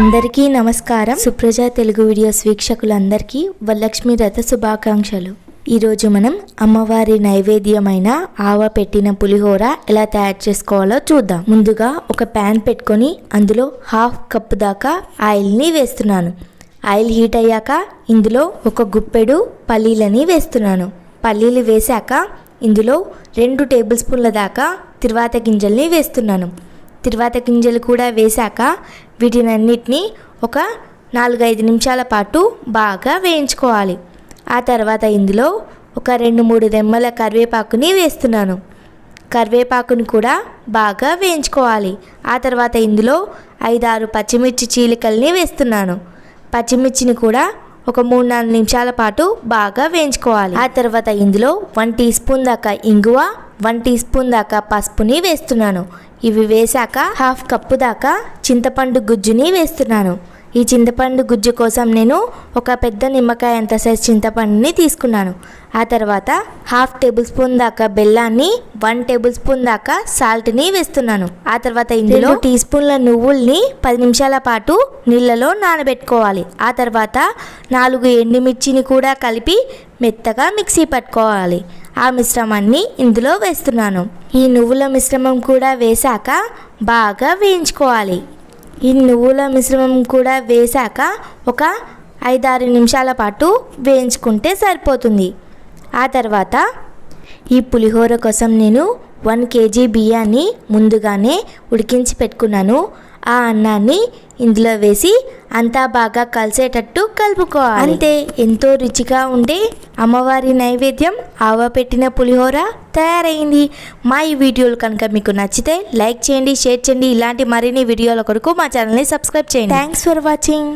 అందరికీ నమస్కారం. సుప్రజ తెలుగు వీడియోస్ వీక్షకులందరికీ వరలక్ష్మి రథ శుభాకాంక్షలు. ఈరోజు మనం అమ్మవారి నైవేద్యమైన ఆవ పెట్టిన పులిహోర ఎలా తయారు చేసుకోవాలో చూద్దాం. ముందుగా ఒక ప్యాన్ పెట్టుకొని అందులో 1/2 కప్పు దాకా ఆయిల్ని వేస్తున్నాను. ఆయిల్ హీట్ అయ్యాక ఇందులో ఒక గుప్పెడు పల్లీలని వేస్తున్నాను. పల్లీలు వేశాక ఇందులో 2 టేబుల్ స్పూన్ల దాకా తిరువాత గింజల్ని వేస్తున్నాను. తిరువాత గింజలు కూడా వేశాక వీటినన్నిటినీ ఒక 4-5 నిమిషాల పాటు బాగా వేయించుకోవాలి. ఆ తర్వాత ఇందులో ఒక 2-3 రెమ్మల కరివేపాకుని వేస్తున్నాను. కరివేపాకుని కూడా బాగా వేయించుకోవాలి. ఆ తర్వాత ఇందులో 5-6 పచ్చిమిర్చి చీలికల్ని వేస్తున్నాను. పచ్చిమిర్చిని కూడా ఒక 3-4 నిమిషాల పాటు బాగా వేయించుకోవాలి. ఆ తర్వాత ఇందులో 1 టీ స్పూన్ దాకా ఇంగువ, 1 టీ స్పూన్ దాకా పసుపుని వేస్తున్నాను. ఇవి వేశాక 1/2 కప్పు దాకా చింతపండు గుజ్జుని వేస్తున్నాను. ఈ చింతపండు గుజ్జు కోసం నేను ఒక పెద్ద నిమ్మకాయ అంత సైజ్ చింతపండుని తీసుకున్నాను. ఆ తర్వాత 1/2 టేబుల్ స్పూన్ దాకా బెల్లాన్ని, 1 టేబుల్ స్పూన్ దాకా సాల్ట్ని వేస్తున్నాను. ఆ తర్వాత ఇందులో 2 టీ స్పూన్ల నువ్వుల్ని 10 నిమిషాల పాటు నీళ్ళలో నానబెట్టుకోవాలి. ఆ తర్వాత 4 ఎండుమిర్చిని కూడా కలిపి మెత్తగా మిక్సీ పట్టుకోవాలి. ఆ మిశ్రమాన్ని ఇందులో వేస్తున్నాను. ఈ నువ్వుల మిశ్రమం కూడా వేశాక బాగా వేయించుకోవాలి. ఈ నువ్వుల మిశ్రమం కూడా వేశాక ఒక 5-6 నిమిషాల పాటు వేయించుకుంటే సరిపోతుంది. ఆ తర్వాత ఈ పులిహోర కోసం నేను 1 కేజీ బియ్యాన్ని ముందుగానే ఉడికించి పెట్టుకున్నాను. ఆ అన్నాన్ని ఇందులో వేసి అంతా బాగా కలిసేటట్టు కలుపుకోవాలి. అంతే, ఎంతో రుచిగా ఉండే అమ్మవారి నైవేద్యం ఆవ పెట్టిన పులిహోర తయారైంది. మా ఈ వీడియోలు కనుక మీకు నచ్చితే లైక్ చేయండి, షేర్ చేయండి. ఇలాంటి మరిన్ని వీడియోల కొరకు మా ఛానల్ని సబ్స్క్రైబ్ చేయండి. Thanks for watching.